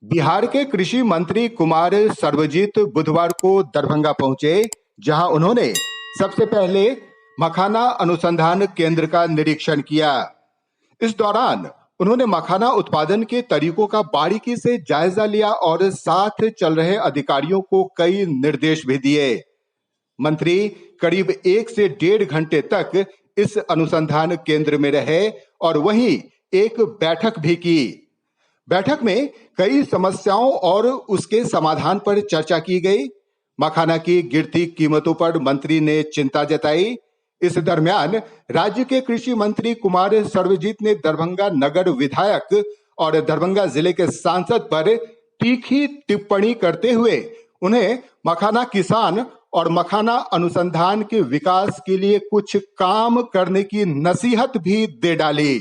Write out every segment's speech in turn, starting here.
बिहार के कृषि मंत्री कुमार सर्वजीत बुधवार को दरभंगा पहुंचे, जहां उन्होंने सबसे पहले मखाना अनुसंधान केंद्र का निरीक्षण किया। इस दौरान उन्होंने मखाना उत्पादन के तरीकों का बारीकी से जायजा लिया और साथ चल रहे अधिकारियों को कई निर्देश भी दिए। मंत्री करीब 1 से 1.5 घंटे तक इस अनुसंधान केंद्र में रहे और वहीं एक बैठक भी की। बैठक में कई समस्याओं और उसके समाधान पर चर्चा की गई। मखाना की गिरती कीमतों पर मंत्री ने चिंता जताई। इस दरमियान राज्य के कृषि मंत्री कुमार सर्वजीत ने दरभंगा नगर विधायक और दरभंगा जिले के सांसद पर तीखी टिप्पणी करते हुए उन्हें मखाना किसान और मखाना अनुसंधान के विकास के लिए कुछ काम करने की नसीहत भी दे डाली।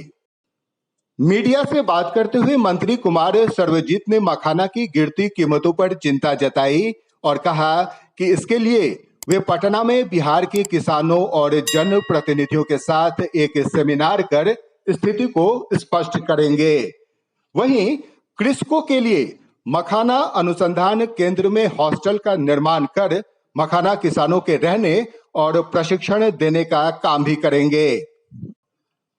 मीडिया से बात करते हुए मंत्री कुमार सर्वजीत ने मखाना की गिरती कीमतों पर चिंता जताई और कहा कि इसके लिए वे पटना में बिहार के किसानों और जनप्रतिनिधियों के साथ एक सेमिनार कर स्थिति को स्पष्ट करेंगे। वहीं कृषकों के लिए मखाना अनुसंधान केंद्र में हॉस्टल का निर्माण कर मखाना किसानों के रहने और प्रशिक्षण देने का काम भी करेंगे।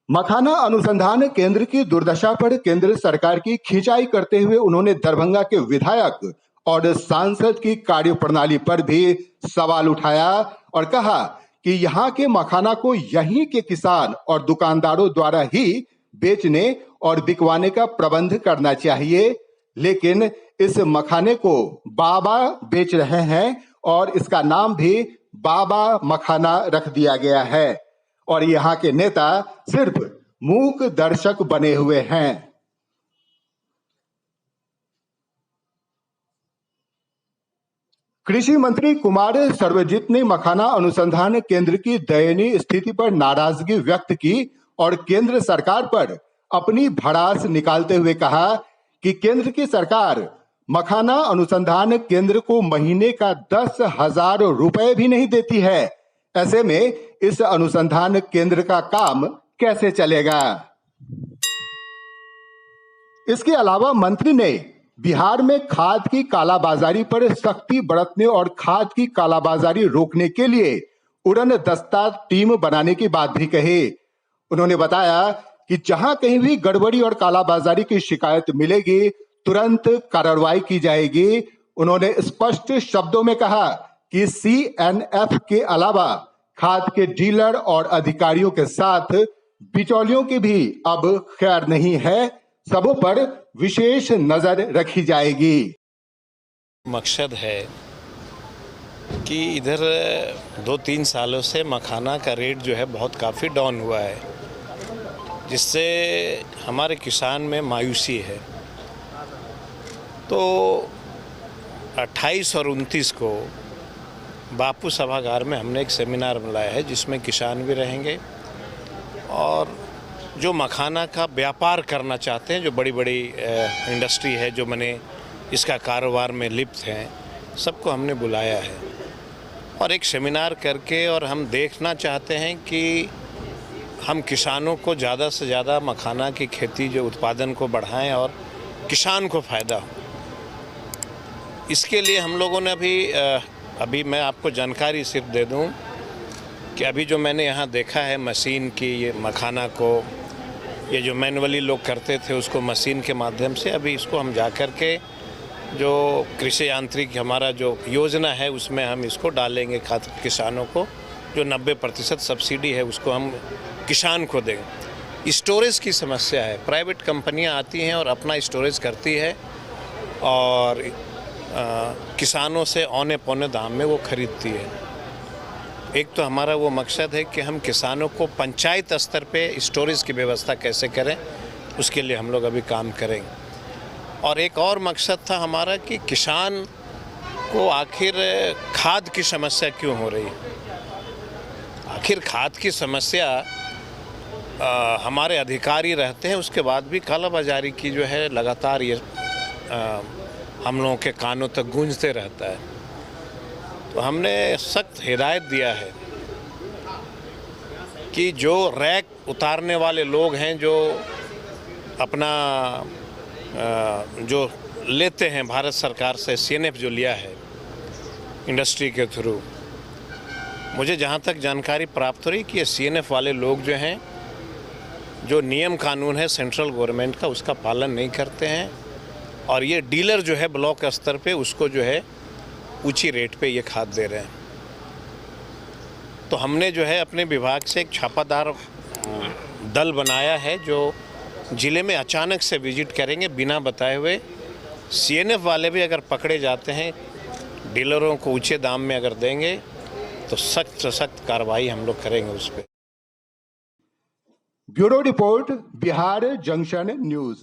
मखाना अनुसंधान केंद्र की दुर्दशा पर केंद्र सरकार की खिंचाई करते हुए उन्होंने दरभंगा के विधायक और सांसद की कार्यप्रणाली पर भी सवाल उठाया और कहा कि यहां के मखाना को यहीं के किसान और दुकानदारों द्वारा ही बेचने और बिकवाने का प्रबंध करना चाहिए, लेकिन इस मखाने को बाबा बेच रहे हैं और इसका नाम भी बाबा मखाना रख दिया गया है और यहाँ के नेता सिर्फ मूक दर्शक बने हुए हैं। कृषि मंत्री कुमार सर्वजीत ने मखाना अनुसंधान केंद्र की दयनीय स्थिति पर नाराजगी व्यक्त की और केंद्र सरकार पर अपनी भड़ास निकालते हुए कहा कि केंद्र की सरकार मखाना अनुसंधान केंद्र को महीने का 10,000 रुपए भी नहीं देती है। ऐसे में इस अनुसंधान केंद्र का काम कैसे चलेगा? इसके अलावा मंत्री ने बिहार में खाद की कालाबाजारी पर सख्ती बरतने और खाद की कालाबाजारी रोकने के लिए उड़न दस्ता टीम बनाने की बात भी कही। उन्होंने बताया कि जहां कहीं भी गड़बड़ी और कालाबाजारी की शिकायत मिलेगी, तुरंत कार्रवाई की जाएगी। उन्होंने स्पष्ट शब्दों में कहा कि CNF के अलावा खाद के डीलर और अधिकारियों के साथ बिचौलियों की भी अब खैर नहीं है, सबों पर विशेष नजर रखी जाएगी। मकसद है कि इधर 2-3 सालों से मखाना का रेट जो है बहुत काफ़ी डाउन हुआ है, जिससे हमारे किसान में मायूसी है। तो 28 और 29 को बापू सभागार में हमने एक सेमिनार बुलाया है, जिसमें किसान भी रहेंगे और जो मखाना का व्यापार करना चाहते हैं, जो बड़ी बड़ी इंडस्ट्री है, जो मैंने इसका कारोबार में लिप्त हैं, सबको हमने बुलाया है और एक सेमिनार करके और हम देखना चाहते हैं कि हम किसानों को ज़्यादा से ज़्यादा मखाना की खेती जो उत्पादन को बढ़ाएं और किसान को फ़ायदा हो। इसके लिए हम लोगों ने अभी मैं आपको जानकारी सिर्फ दे दूं कि अभी जो मैंने यहाँ देखा है मशीन की, ये मखाना को ये जो मैनुअली लोग करते थे उसको मशीन के माध्यम से अभी इसको हम जा कर के जो कृषि यांत्रिक हमारा जो योजना है उसमें हम इसको डालेंगे। किसानों को जो 90% सब्सिडी है उसको हम किसान को देंगे। स्टोरेज की समस्या है, प्राइवेट कंपनियां आती हैं और अपना स्टोरेज करती है और किसानों से औने पौने दाम में वो खरीदती है। एक तो हमारा वो मकसद है कि हम किसानों को पंचायत स्तर पे स्टोरेज की व्यवस्था कैसे करें, उसके लिए हम लोग अभी काम करेंगे। और एक और मकसद था हमारा कि किसान को आखिर खाद की समस्या क्यों हो रही है। आखिर खाद की समस्या हमारे अधिकारी रहते हैं, उसके बाद भी कालाबाजारी की जो है लगातार ये हम लोगों के कानों तक गूंजते रहता है। तो हमने सख्त हिदायत दिया है कि जो रैक उतारने वाले लोग हैं, जो अपना जो लेते हैं भारत सरकार से, सीएनएफ जो लिया है इंडस्ट्री के थ्रू, मुझे जहाँ तक जानकारी प्राप्त हो रही कि ये सीएनएफ वाले लोग जो हैं, जो नियम कानून है सेंट्रल गवर्नमेंट का उसका पालन नहीं करते हैं, और ये डीलर जो है ब्लॉक स्तर पे उसको जो है ऊंची रेट पे ये खाद दे रहे हैं। तो हमने जो है अपने विभाग से एक छापादार दल बनाया है जो ज़िले में अचानक से विजिट करेंगे बिना बताए हुए। सीएनएफ वाले भी अगर पकड़े जाते हैं, डीलरों को ऊंचे दाम में अगर देंगे तो सख्त से सख्त कार्रवाई हम लोग करेंगे उस पर। Bureau report, Bihar junction news.